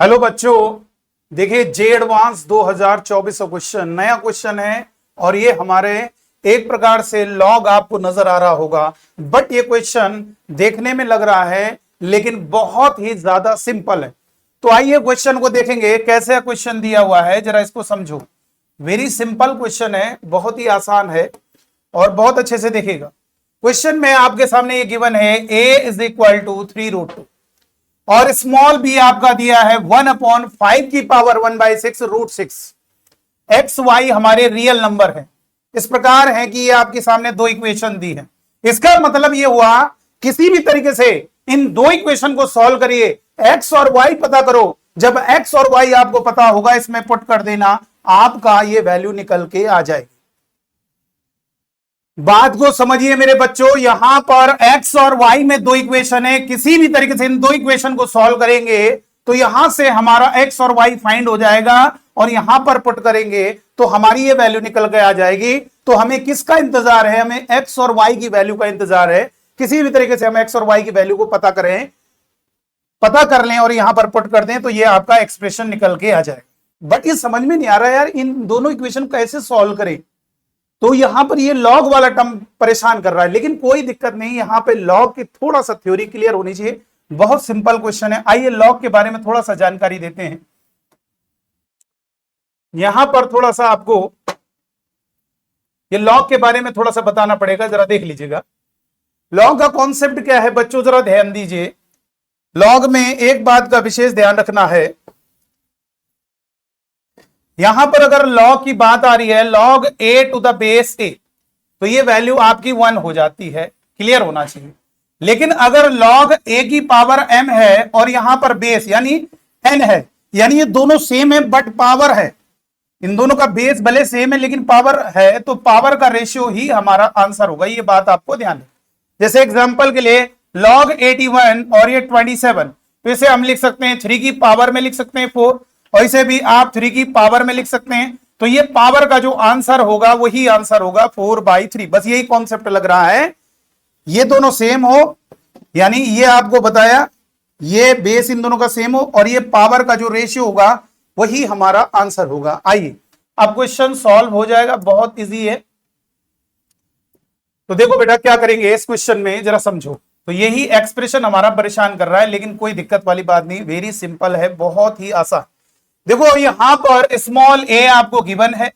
Hello बच्चों, देखिए जे advance 2024 का क्वेश्चन नया क्वेश्चन है। और ये हमारे एक प्रकार से लॉग आपको नजर आ रहा होगा, बट ये क्वेश्चन देखने में लग रहा है लेकिन बहुत ही ज्यादा सिंपल है। तो आइए क्वेश्चन को देखेंगे कैसे क्वेश्चन दिया हुआ है, जरा इसको समझो। वेरी सिंपल क्वेश्चन है, बहुत ही आसान है और बहुत अच्छे से देखिएगा। क्वेश्चन में आपके सामने ये गिवन है a इज इक्वल टू 3√2 और स्मॉल बी आपका दिया है 1/5 की पावर 1/6 √6। एक्स वाई हमारे रियल नंबर है। इस प्रकार है कि ये आपके सामने दो इक्वेशन दी है। इसका मतलब ये हुआ किसी भी तरीके से इन दो इक्वेशन को सॉल्व करिए, एक्स और वाई पता करो। जब एक्स और वाई आपको पता होगा, इसमें पुट कर देना, आपका ये वैल्यू निकल के आ जाएगी। बात को समझिए मेरे बच्चों, यहां पर x और y में दो इक्वेशन है, किसी भी तरीके से इन दो इक्वेशन को सॉल्व करेंगे तो यहां से हमारा x और y फाइंड हो जाएगा और यहां पर पुट करेंगे तो हमारी ये वैल्यू निकल के आ जाएगी। तो हमें किसका इंतजार है? हमें x और y की वैल्यू का इंतजार है। किसी भी तरीके से हम x और y की वैल्यू को पता कर लें और यहां पर पुट कर दें तो ये आपका एक्सप्रेशन निकल के आ जाएगा। बट ये समझ में नहीं आ रहा यार, इन दोनों इक्वेशन कैसे सॉल्व करें। तो यहां पर ये लॉग वाला टर्म परेशान कर रहा है, लेकिन कोई दिक्कत नहीं। यहां पे लॉग की थोड़ा सा थ्योरी क्लियर होनी चाहिए। बहुत सिंपल क्वेश्चन है। आइए लॉग के बारे में थोड़ा सा जानकारी देते हैं। यहां पर थोड़ा सा आपको ये लॉग के बारे में थोड़ा सा बताना पड़ेगा, जरा देख लीजिएगा। लॉग का कॉन्सेप्ट क्या है बच्चों, जरा ध्यान दीजिए। लॉग में एक बात का विशेष ध्यान रखना है। यहां पर अगर लॉग की बात आ रही है, log a to the base a, तो ये वैल्यू आपकी 1 हो जाती है। क्लियर होना चाहिए। लेकिन अगर लॉग a की पावर m है और यहां पर बेस यानी n है, यानी ये दोनों सेम है बट पावर है, इन दोनों का बेस भले सेम है लेकिन पावर है, तो पावर का रेशियो ही हमारा आंसर होगा। ये बात आपको ध्यान रखना। जैसे एग्जांपल के लिए लॉग 81 और ये 27, तो इसे हम लिख सकते हैं 3 की पावर में लिख सकते हैं 4, और इसे भी आप 3 की पावर में लिख सकते हैं। तो ये पावर का जो आंसर होगा वही आंसर होगा 4/3। बस यही कॉन्सेप्ट लग रहा है, ये दोनों सेम हो, यानी ये आपको बताया ये बेस इन दोनों का सेम हो और ये पावर का जो रेशियो होगा वही हमारा आंसर होगा। आइए अब क्वेश्चन सॉल्व हो जाएगा, बहुत इजी है। तो देखो बेटा क्या करेंगे इस क्वेश्चन में, जरा समझो। तो यही एक्सप्रेशन हमारा परेशान कर रहा है, लेकिन कोई दिक्कत वाली बात नहीं, वेरी सिंपल है, बहुत ही आसान। देखो यहां पर स्मॉल ए आपको गिवन है,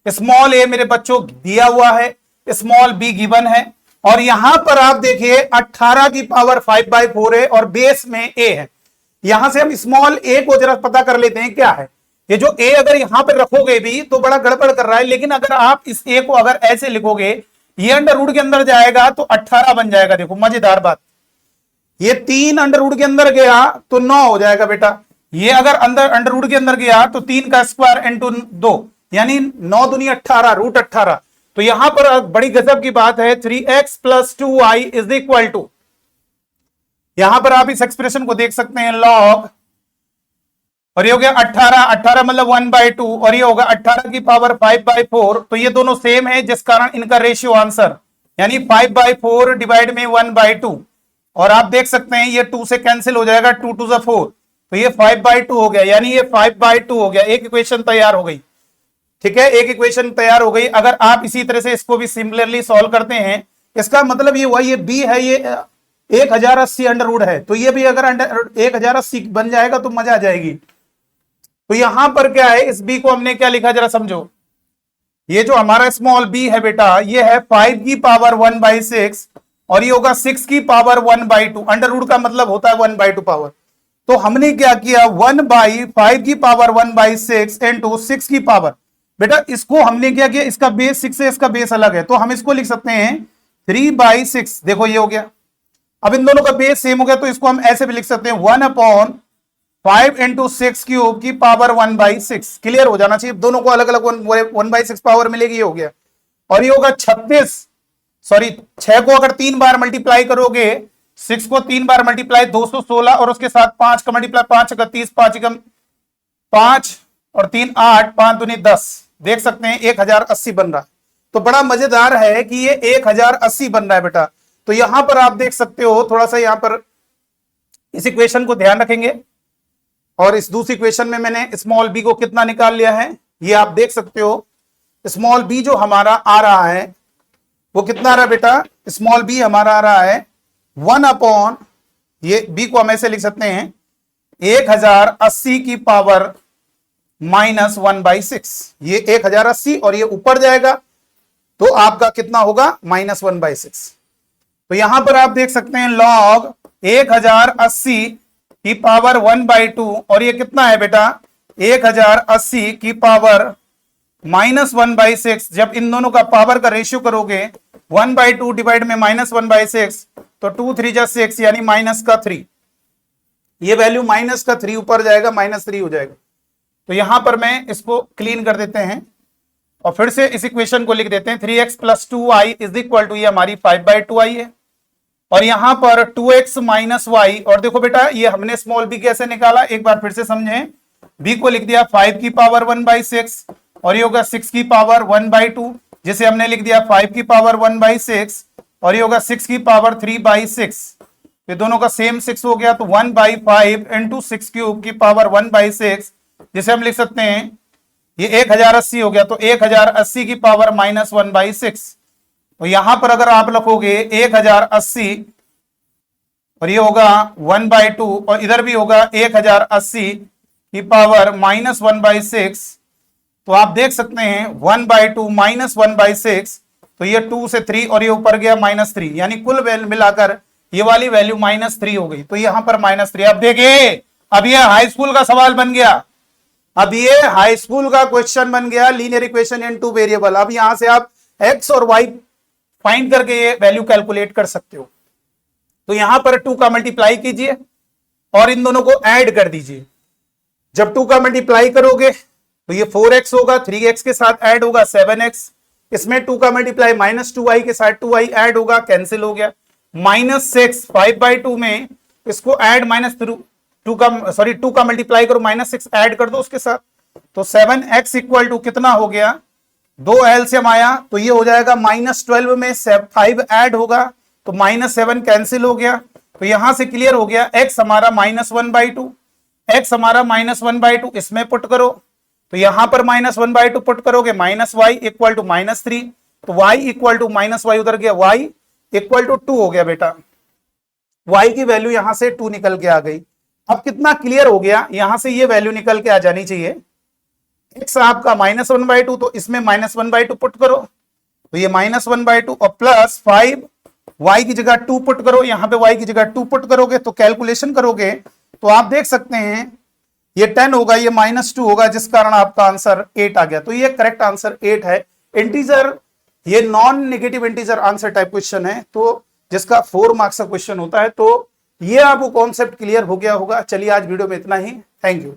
स्मॉल ए मेरे बच्चों दिया हुआ है, स्मॉल बी गिवन है, और यहां पर आप देखिए 18 की पावर 5/4 है और बेस में ए है। यहां से हम स्मॉल ए को जरा पता कर लेते हैं क्या है। ये जो ए अगर यहां पर रखोगे भी तो बड़ा गड़बड़ कर रहा है, लेकिन अगर आप इस ए को अगर ऐसे लिखोगे, ये अंडर रूट के अंदर जाएगा तो 18 बन जाएगा। देखो मजेदार बात, ये 3 अंडर रूट के अंदर गया तो 9 हो जाएगा बेटा। ये अगर अंडर रूट के अंदर गया तो 3 का स्क्वायर इंटू 2, यानी 9 दूनी 18 √18। तो यहां पर बड़ी गजब की बात है, 3x + 2y is equal to, यहां पर आप इस एक्सप्रेशन को देख सकते हैं लॉग, और ये हो गया 18 मतलब 1/2, और ये होगा 18 की पावर 5/4। तो ये दोनों सेम है, जिस कारण इनका रेशियो आंसर यानी 5/4 डिवाइड में 1/2, और आप देख सकते हैं ये 2 से कैंसिल हो जाएगा, 2 2 = 4, तो ये 5/2 हो गया, यानी ये 5/2 हो गया। एक इक्वेशन तैयार हो गई। ठीक है, एक इक्वेशन तैयार हो गई। अगर आप इसी तरह से इसको भी सिमिलरली सॉल्व करते हैं, इसका मतलब ये हुआ, ये बी है, ये 1080 अंडर रूट है, तो ये भी अगर 1080 बन जाएगा तो मजा आ जाएगी। तो यहां पर क्या है, इस बी को हमने क्या लिखा जरा समझो। ये जो हमारा स्मॉल बी है बेटा, ये है 5 की पावर 1/6 और ये होगा 6 की पावर 1/2। अंडर रूट का मतलब होता है 1/2 पावर। तो हमने क्या किया, 1/5 की पावर 1/6 इंटू 6 की पावर। बेटा इसको हमने क्या किया, इसका बेस 6 है, इसका बेस अलग है, तो हम इसको लिख सकते हैं 3/6। देखो ये हो गया। अब इन दोनों का बेस सेम हो गया, तो इसको हम ऐसे भी लिख सकते हैं 1/5 इंटू 6 क्यूब की पावर 1/6। क्लियर हो जाना चाहिए, दोनों को अलग अलग 1/6 पावर मिलेगी, ये हो गया। और ये होगा 6 को अगर 3 बार मल्टीप्लाई करोगे, 6 को 3 बार मल्टीप्लाई 216, और उसके साथ 5 का मल्टीप्लाई 5 × 30, 5 और 3 8, 5 दूनी 10, देख सकते हैं 1080 बन रहा है। तो बड़ा मजेदार है कि ये 1080 बन रहा है बेटा। तो यहां पर आप देख सकते हो, थोड़ा सा यहां पर इस इक्वेशन को ध्यान रखेंगे और इस दूसरी क्वेश्चन में मैंने स्मॉल बी को कितना निकाल लिया है, ये आप देख सकते हो। स्मॉल बी जो हमारा आ रहा है वो कितना आ रहा है बेटा, स्मॉल बी हमारा आ रहा है 1 अपॉन, ये बी को हम ऐसे लिख सकते हैं 1080 की पावर -1/6। ये 1080 और ये ऊपर जाएगा तो आपका कितना होगा -1/6। तो यहां पर आप देख सकते हैं लॉग 1080 की पावर 1/2 और ये कितना है बेटा 1080 की पावर -1/6। जब इन दोनों का पावर का रेशियो करोगे 1/2 डिवाइड में -1/6 तो 2 3 जा 6 यानी -3। ये वैल्यू -3 ऊपर जाएगा, -3 हो जाएगा। तो यहां पर मैं इसको क्लीन कर देते हैं और फिर से इस इक्वेशन को लिख देते हैं 3x + 2y = ये हमारी 5/2y है और यहां पर 2x - y। और देखो बेटा ये हमने स्मॉल b कैसे निकाला, एक बार फिर से समझें। b को लिख दिया 5 की पावर 1/6 और ये होगा 6 की पावर 1/2, जिसे हमने लिख दिया 5 की पावर 1/6 और ये होगा 6 की पावर 3/6। ये दोनों का सेम 6 हो गया तो 1/5 × 6³ की पावर 1/6, जिसे हम लिख सकते हैं ये 1080 हो गया तो 1080 की पावर -1/6। तो यहां पर अगर आप लिखोगे 1080 और ये होगा 1/2 और इधर भी होगा 1080 की पावर -1/6, तो आप देख सकते हैं 1/2 -1/6, तो ये 2 से 3 और ये ऊपर गया -3, यानी कुल मिलाकर ये वाली वैल्यू -3 हो गई। तो यहां पर -3। अब देखिए अब ये हाई स्कूल का सवाल बन गया, अब ये हाई स्कूल का क्वेश्चन बन गया, लीनियर इक्वेशन इन 2 वेरिएबल। अब यहां से आप x और y फाइंड करके ये वैल्यू कैलकुलेट कर सकते हो। तो यहां पर 2 का मल्टीप्लाई कीजिए और इन दोनों को ऐड कर दीजिए। जब 2 का मल्टीप्लाई करोगे तो ये 4x होगा, 3x के साथ ऐड होगा 7x, इसमें 2 का मल्टीप्लाई -2y के साथ 2y ऐड होगा, कैंसिल हो गया। -6 5/2 में इसको ऐड -2 का मल्टीप्लाई करो, -6 ऐड कर दो उसके साथ, तो 7x = कितना हो गया, 2 एलसीएम आया तो ये हो जाएगा -12 में 5 ऐड होगा तो -7 कैंसिल हो गया। तो यहां से क्लियर हो गया x हमारा -1/2, x हमारा -1/2 इसमें पुट करो तो यहां पर -1/2 पुट करोगे, -y = -3, तो y = -y उधर गया, y = 2 हो गया बेटा। y की वैल्यू यहां से 2 निकल के आ गई। अब कितना क्लियर हो गया, यहां से ये वैल्यू निकल के आ जानी चाहिए, x आपका -1/2 तो इसमें -1/2 पुट करो तो ये -1/2 और +5 y की जगह 2 पुट करो, यहां पे y की जगह 2 पुट करोगे तो कैलकुलेशन करोगे तो आप देख सकते हैं ये 10 होगा, ये -2 होगा, जिस कारण आपका आंसर 8 आ गया। तो ये करेक्ट आंसर 8 है। इंटीजर, ये non negative integer answer type question है, तो जिसका 4 मार्क्स का क्वेश्चन होता है। तो ये आपको कॉन्सेप्ट क्लियर हो गया होगा। चलिए आज वीडियो में इतना ही, थैंक यू।